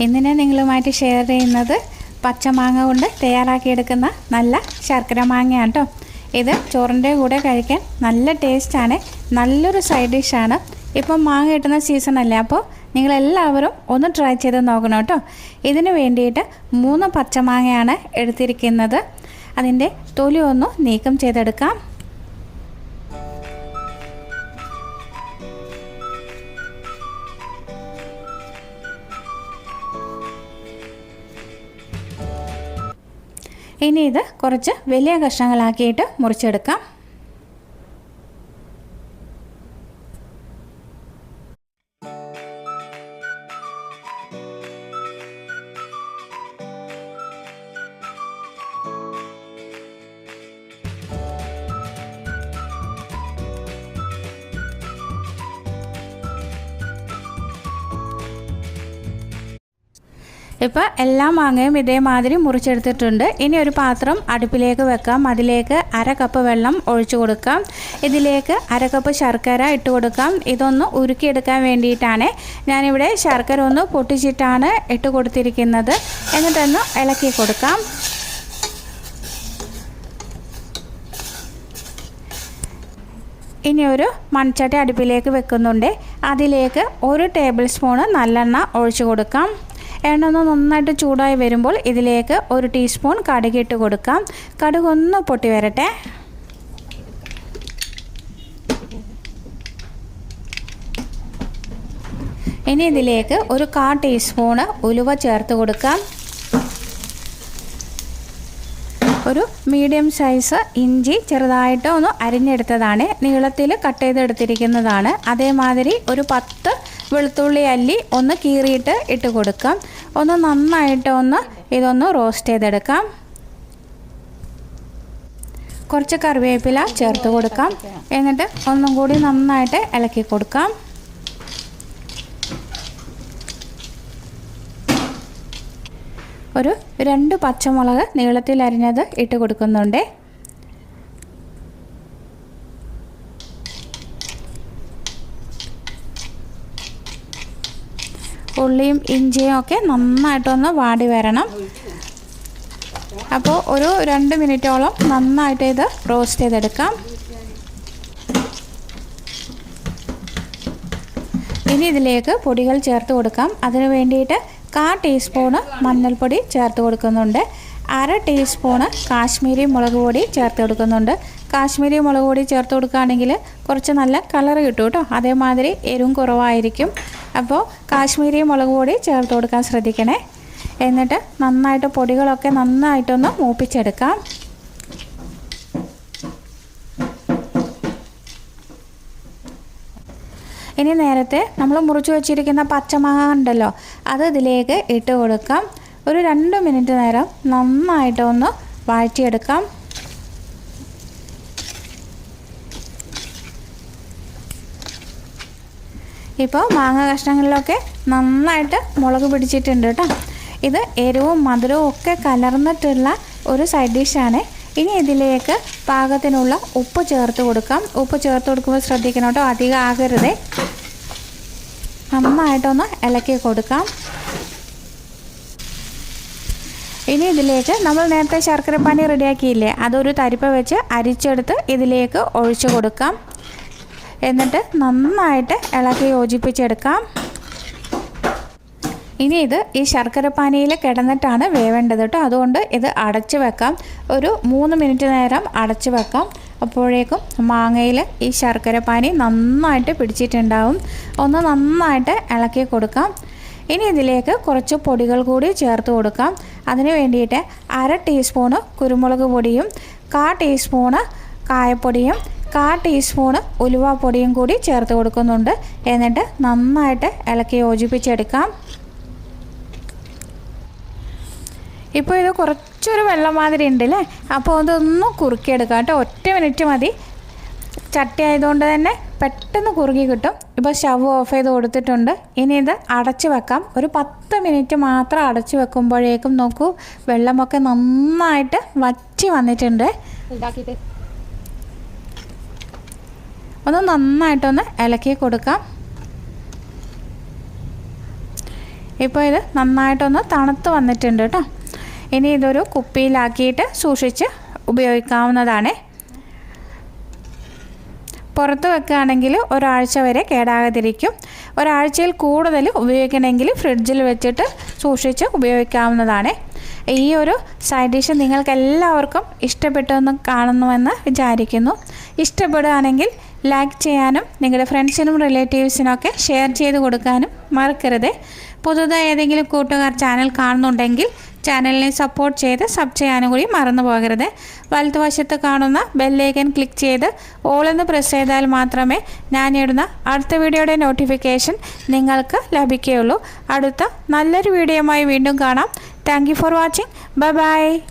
ഇന്ന് ഞാൻ നിങ്ങളുമായിട്ട് ഷെയർ ചെയ്യുന്നത് പച്ചമാങ്ങ കൊണ്ട് തയ്യാറാക്കിയെടുക്കുന്ന നല്ല ശർക്കര മാങ്ങയാണ് കേട്ടോ. ഇത് ചോറിൻ്റെ കൂടെ കഴിക്കാൻ നല്ല ടേസ്റ്റാണ്, നല്ലൊരു സൈഡ് ഡിഷാണ്. ഇപ്പം മാങ്ങ കിട്ടുന്ന സീസണല്ലേ, അപ്പോൾ നിങ്ങളെല്ലാവരും ഒന്ന് ട്രൈ ചെയ്ത് നോക്കണം കേട്ടോ. ഇതിന് വേണ്ടിയിട്ട് 3 പച്ചമാങ്ങയാണ് എടുത്തിരിക്കുന്നത്. അതിൻ്റെ തൊലി ഒന്ന് നീക്കം ചെയ്തെടുക്കാം. ഇനി ഇത് കുറച്ച് വലിയ കഷ്ണങ്ങളാക്കിയിട്ട് മുറിച്ചെടുക്കാം. ഇപ്പോൾ എല്ലാ മാങ്ങയും ഇതേമാതിരി മുറിച്ചെടുത്തിട്ടുണ്ട്. ഇനി ഒരു പാത്രം അടുപ്പിലേക്ക് വെക്കാം. അതിലേക്ക് 1/2 കപ്പ് വെള്ളം ഒഴിച്ചു കൊടുക്കാം. ഇതിലേക്ക് 1/2 കപ്പ് ശർക്കര ഇട്ട് കൊടുക്കാം. ഇതൊന്ന് ഉരുക്കിയെടുക്കാൻ വേണ്ടിയിട്ടാണ് ഞാനിവിടെ ശർക്കര ഒന്ന് പൊട്ടിച്ചിട്ടാണ് ഇട്ട് കൊടുത്തിരിക്കുന്നത്. എന്നിട്ടൊന്ന് ഇളക്കി കൊടുക്കാം. ഇനി ഒരു മൺചട്ടി അടുപ്പിലേക്ക് വെക്കുന്നുണ്ട്. അതിലേക്ക് 1 ടേബിൾ സ്പൂണ് നല്ലെണ്ണ ഒഴിച്ചു കൊടുക്കാം. എണ്ണ ഒന്ന് നന്നായിട്ട് ചൂടായി വരുമ്പോൾ ഇതിലേക്ക് 1 ടീസ്പൂൺ കടുക് ഇട്ട് കൊടുക്കാം. കടുക് ഒന്ന് പൊട്ടി വരട്ടെ. ഇനി ഇതിലേക്ക് 1/4 ടീസ്പൂണ് ഉലുവ ചേർത്ത് കൊടുക്കാം. ഒരു മീഡിയം സൈസ് ഇഞ്ചി ചെറുതായിട്ട് ഒന്ന് അരിഞ്ഞെടുത്തതാണ്, നീളത്തിൽ കട്ട് ചെയ്തെടുത്തിരിക്കുന്നതാണ്. അതേമാതിരി ഒരു 10 വെളുത്തുള്ളി അല്ലി ഒന്ന് കീറിയിട്ട് ഇട്ട് കൊടുക്കാം. ഒന്ന് നന്നായിട്ട് ഇതൊന്ന് റോസ്റ്റ് ചെയ്തെടുക്കാം. കുറച്ച് കറിവേപ്പില ചേർത്ത് കൊടുക്കാം. എന്നിട്ട് ഒന്നും കൂടി നന്നായിട്ട് ഇളക്കി കൊടുക്കാം. ഒരു 2 പച്ചമുളക് നീളത്തിൽ അരിഞ്ഞത് ഇട്ട് കൊടുക്കുന്നുണ്ട്. ഉള്ളിയും ഇഞ്ചിയും ഒക്കെ നന്നായിട്ടൊന്ന് വാടി വരണം. അപ്പോൾ ഒരു 2 മിനിറ്റോളം നന്നായിട്ട് ഇത് റോസ്റ്റ് ചെയ്തെടുക്കാം. ഇനി ഇതിലേക്ക് പൊടികൾ ചേർത്ത് കൊടുക്കാം. അതിന് വേണ്ടിയിട്ട് 1/4 ടീസ്പൂണ് മഞ്ഞൾപ്പൊടി ചേർത്ത് കൊടുക്കുന്നുണ്ട്. 1/2 ടീസ്പൂണ് കാശ്മീരി മുളക് പൊടി ചേർത്ത് കൊടുക്കുന്നുണ്ട്. കാശ്മീരി മുളക് പൊടി ചേർത്ത് കൊടുക്കുകയാണെങ്കിൽ കുറച്ച് നല്ല കളർ കിട്ടും കേട്ടോ. അതേമാതിരി എരിവും കുറവായിരിക്കും. അപ്പോൾ കാശ്മീരി മുളക് പൊടി ചേർത്ത് കൊടുക്കാൻ ശ്രദ്ധിക്കണേ. എന്നിട്ട് നന്നായിട്ട് പൊടികളൊക്കെ നന്നായിട്ടൊന്ന് മൂപ്പിച്ചെടുക്കാം. ഇനി നേരത്തെ നമ്മൾ മുറിച്ച് വെച്ചിരിക്കുന്ന പച്ചമാങ്ങ ഉണ്ടല്ലോ, അത് ഇതിലേക്ക് ഇട്ട് കൊടുക്കാം. ഒരു 2 മിനിറ്റ് നേരം നന്നായിട്ടൊന്ന് വഴറ്റിയെടുക്കാം. ഇപ്പോൾ മാങ്ങ കഷ്ണങ്ങളിലൊക്കെ നന്നായിട്ട് മുളക് പിടിച്ചിട്ടുണ്ട് കേട്ടോ. ഇത് എരിവും മധുരവും ഒക്കെ കലർന്നിട്ടുള്ള ഒരു സൈഡ് ഡിഷാണ്. ഇനി ഇതിലേക്ക് പാകത്തിനുള്ള ഉപ്പ് ചേർത്ത് കൊടുക്കാം. ഉപ്പ് ചേർത്ത് കൊടുക്കുമ്പോൾ ശ്രദ്ധിക്കണം കേട്ടോ, അധികം ആകരുത്. നന്നായിട്ടൊന്ന് ഇളക്കി കൊടുക്കാം. ഇനി ഇതിലേക്ക് നമ്മൾ നേരത്തെ ശർക്കരപ്പാനി റെഡിയാക്കിയില്ലേ, അതൊരു തരിപ്പ വെച്ച് അരിച്ചെടുത്ത് ഇതിലേക്ക് ഒഴിച്ചു കൊടുക്കാം. എന്നിട്ട് നന്നായിട്ട് ഇളക്കി യോജിപ്പിച്ചെടുക്കാം. ഇനി ഇത് ഈ ശർക്കരപ്പാനിയിൽ കിടന്നിട്ടാണ് വേവേണ്ടത് കേട്ടോ. അതുകൊണ്ട് ഇത് അടച്ചു വെക്കാം. ഒരു 3 മിനിറ്റ് നേരം അടച്ചു വെക്കാം. അപ്പോഴേക്കും മാങ്ങയിൽ ഈ ശർക്കരപ്പാനി നന്നായിട്ട് പിടിച്ചിട്ടുണ്ടാവും. ഒന്ന് നന്നായിട്ട് ഇളക്കി കൊടുക്കാം. ഇനി ഇതിലേക്ക് കുറച്ച് പൊടികൾ കൂടി ചേർത്ത് കൊടുക്കാം. അതിന് വേണ്ടിയിട്ട് 1/2 ടീസ്പൂണ് കുരുമുളക് പൊടിയും 1/4 ടീസ്പൂണ് കായപ്പൊടിയും 1/4 ടീസ്പൂണ് ഉലുവാപ്പൊടിയും കൂടി ചേർത്ത് കൊടുക്കുന്നുണ്ട്. എന്നിട്ട് നന്നായിട്ട് ഇളക്കി യോജിപ്പിച്ചെടുക്കാം. ഇപ്പോൾ ഇത് കുറച്ചൊരു വെള്ളം മാതിരി ഉണ്ടല്ലേ, അപ്പോൾ അതൊന്ന് കുറുക്കിയെടുക്കാം കേട്ടോ. 1 മിനിറ്റ് മതി. ചട്ടി ആയതുകൊണ്ട് തന്നെ പെട്ടെന്ന് കുറുകി കിട്ടും. ഇപ്പോൾ സ്റ്റവ് ഓഫ് ചെയ്ത് കൊടുത്തിട്ടുണ്ട്. ഇനി ഇത് അടച്ചു വെക്കാം. ഒരു 10 മിനിറ്റ് മാത്രം അടച്ചു വെക്കുമ്പോഴേക്കും നോക്കൂ, വെള്ളമൊക്കെ നന്നായിട്ട് വറ്റി വന്നിട്ടുണ്ട്. ഒന്ന് നന്നായിട്ടൊന്ന് ഇളക്കി കൊടുക്കാം. ഇപ്പോൾ ഇത് നന്നായിട്ടൊന്ന് തണുത്ത് വന്നിട്ടുണ്ട് കേട്ടോ. ഇനി ഇതൊരു കുപ്പിയിലാക്കിയിട്ട് സൂക്ഷിച്ച് ഉപയോഗിക്കാവുന്നതാണ്. പുറത്ത് വെക്കുകയാണെങ്കിൽ ഒരാഴ്ച വരെ കേടാകാതിരിക്കും. ഒരാഴ്ചയിൽ കൂടുതൽ ഉപയോഗിക്കണമെങ്കിൽ ഫ്രിഡ്ജിൽ വെച്ചിട്ട് സൂക്ഷിച്ച് ഉപയോഗിക്കാവുന്നതാണ്. ഈ ഒരു സൈഡ് ഡിഷ് നിങ്ങൾക്ക് എല്ലാവർക്കും ഇഷ്ടപ്പെട്ടെന്ന് കാണുന്നുവെന്ന് വിചാരിക്കുന്നു. ഇഷ്ടപ്പെടുകയാണെങ്കിൽ ലൈക്ക് ചെയ്യാനും നിങ്ങളുടെ ഫ്രണ്ട്സിനും റിലേറ്റീവ്സിനൊക്കെ ഷെയർ ചെയ്ത് കൊടുക്കാനും മറക്കരുത്. പുതുതായി ഏതെങ്കിലും കൂട്ടുകാർ ചാനൽ കാണുന്നുണ്ടെങ്കിൽ ചാനലിനെ സപ്പോർട്ട് ചെയ്ത് സബ് ചെയ്യാനും കൂടി മറന്നു പോകരുത്. വലതുവശത്ത് കാണുന്ന ബെല്ലൈക്കൻ ക്ലിക്ക് ചെയ്ത് ഓൾ എന്ന് പ്രസ് ചെയ്താൽ മാത്രമേ ഞാനിടുന്ന അടുത്ത വീഡിയോയുടെ നോട്ടിഫിക്കേഷൻ നിങ്ങൾക്ക് ലഭിക്കുകയുള്ളൂ. അടുത്ത നല്ലൊരു വീഡിയോയുമായി വീണ്ടും കാണാം. Thank you for watching. Bye bye.